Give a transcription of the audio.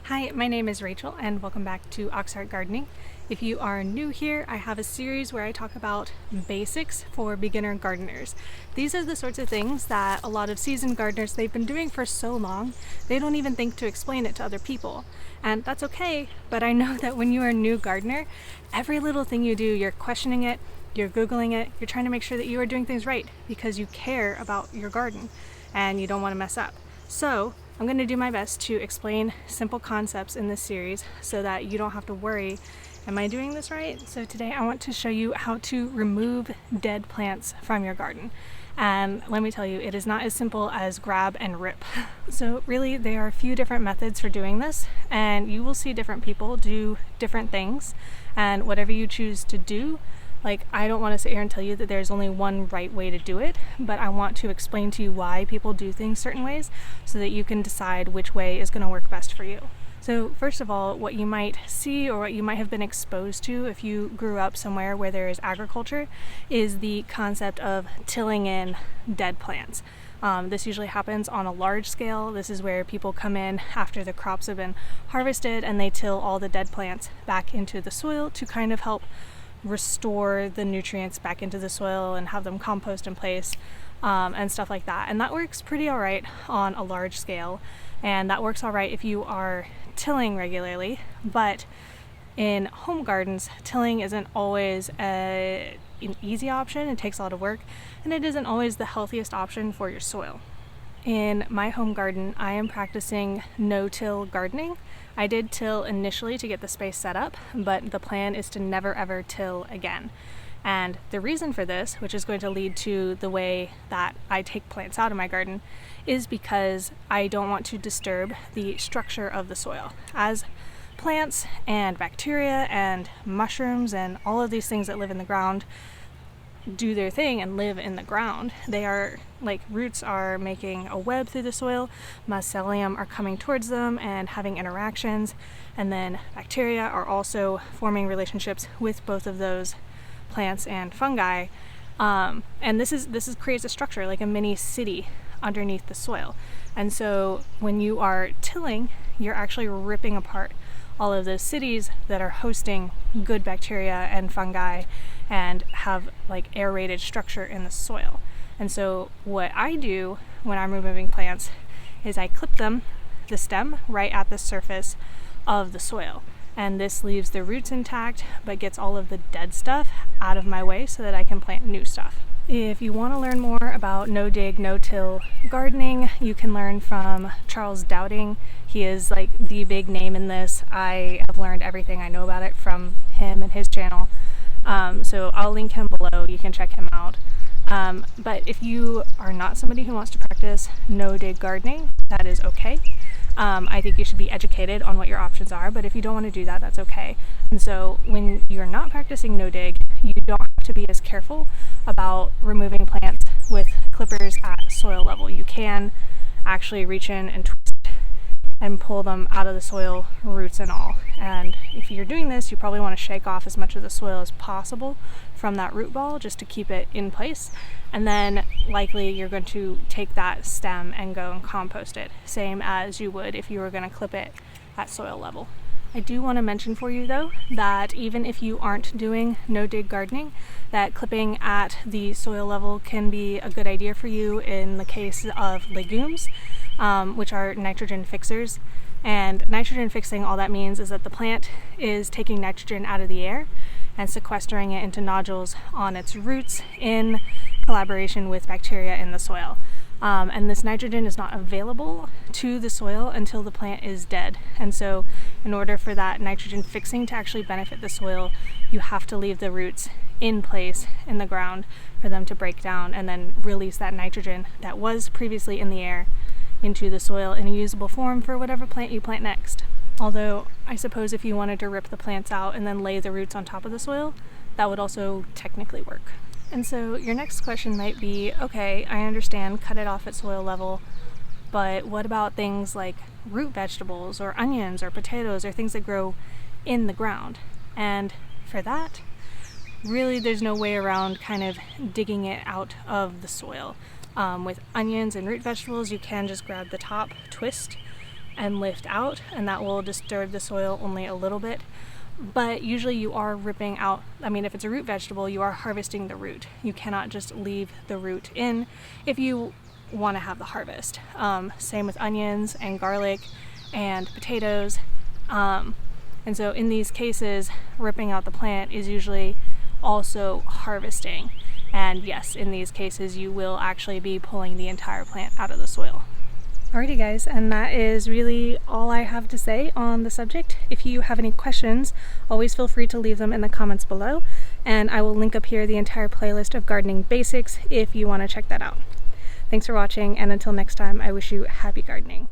Hi, my name is Rachel and welcome back to Auxhart Gardening. If you are new here, I have a series where I talk about basics for beginner gardeners. These are the sorts of things that a lot of seasoned gardeners, they've been doing for so long, they don't even think to explain it to other people. And that's okay, but I know that when you are a new gardener, every little thing you do, you're questioning it, you're Googling it, you're trying to make sure that you are doing things right because you care about your garden and you don't want to mess up. So I'm going to do my best to explain simple concepts in this series so that you don't have to worry, am I doing this right? So today I want to show you how to remove dead plants from your garden. And let me tell you, it is not as simple as grab and rip. So really, there are a few different methods for doing this, and you will see different people do different things. And whatever you choose to do, I don't want to sit here and tell you that there's only one right way to do it, but I want to explain to you why people do things certain ways so that you can decide which way is going to work best for you. So first of all, what you might see or what you might have been exposed to if you grew up somewhere where there is agriculture is the concept of tilling in dead plants. This usually happens on a large scale. This is where people come in after the crops have been harvested and they till all the dead plants back into the soil to kind of help restore the nutrients back into the soil and have them compost in place and stuff like that. And that works pretty all right on a large scale, and that works all right if you are tilling regularly. But in home gardens, tilling isn't always an easy option. It takes a lot of work, and it isn't always the healthiest option for your soil. In my home garden, I am practicing no-till gardening. I did till initially to get the space set up, but the plan is to never ever till again. And the reason for this, which is going to lead to the way that I take plants out of my garden, is because I don't want to disturb the structure of the soil. As plants and bacteria and mushrooms and all of these things that live in the ground do their thing and live in the ground, they are roots are making a web through the soil, mycelium are coming towards them and having interactions, and then bacteria are also forming relationships with both of those plants and fungi, and this creates a structure like a mini city underneath the soil. And so when you are tilling, you're actually ripping apart all of those cities that are hosting good bacteria and fungi and have aerated structure in the soil. And so what I do when I'm removing plants is I clip the stem right at the surface of the soil. And this leaves the roots intact but gets all of the dead stuff out of my way so that I can plant new stuff. If you want to learn more about no-dig, no-till gardening, you can learn from Charles Dowding. He is the big name in this. I have learned everything I know about it from him and his channel. So I'll link him below. You can check him out. But if you are not somebody who wants to practice no-dig gardening, that is okay. I think you should be educated on what your options are, but if you don't want to do that, that's okay. And so when you're not practicing no-dig, you don't have to be as careful about removing plants with clippers at soil level. You can actually reach in and twist and pull them out of the soil, roots and all. And if you're doing this, you probably want to shake off as much of the soil as possible from that root ball just to keep it in place. And then likely you're going to take that stem and go and compost it, same as you would if you were going to clip it at soil level. I do want to mention for you though that even if you aren't doing no-dig gardening, that clipping at the soil level can be a good idea for you in the case of legumes, which are nitrogen fixers. And nitrogen fixing, all that means is that the plant is taking nitrogen out of the air and sequestering it into nodules on its roots in collaboration with bacteria in the soil. And this nitrogen is not available to the soil until the plant is dead. And so in order for that nitrogen fixing to actually benefit the soil, you have to leave the roots in place in the ground for them to break down and then release that nitrogen that was previously in the air into the soil in a usable form for whatever plant you plant next. Although I suppose if you wanted to rip the plants out and then lay the roots on top of the soil, that would also technically work. And so your next question might be, okay, I understand, cut it off at soil level, but what about things like root vegetables or onions or potatoes or things that grow in the ground? And for that, really there's no way around kind of digging it out of the soil. With onions and root vegetables, you can just grab the top, twist, and lift out, and that will disturb the soil only a little bit. But usually you are ripping out, I mean, if it's a root vegetable, you are harvesting the root. You cannot just leave the root in if you want to have the harvest. Same with onions and garlic and potatoes. And so in these cases, ripping out the plant is usually also harvesting. And yes, in these cases, you will actually be pulling the entire plant out of the soil. Alrighty guys, and that is really all I have to say on the subject. If you have any questions, always feel free to leave them in the comments below, and I will link up here the entire playlist of gardening basics if you want to check that out. Thanks for watching, and until next time, I wish you happy gardening.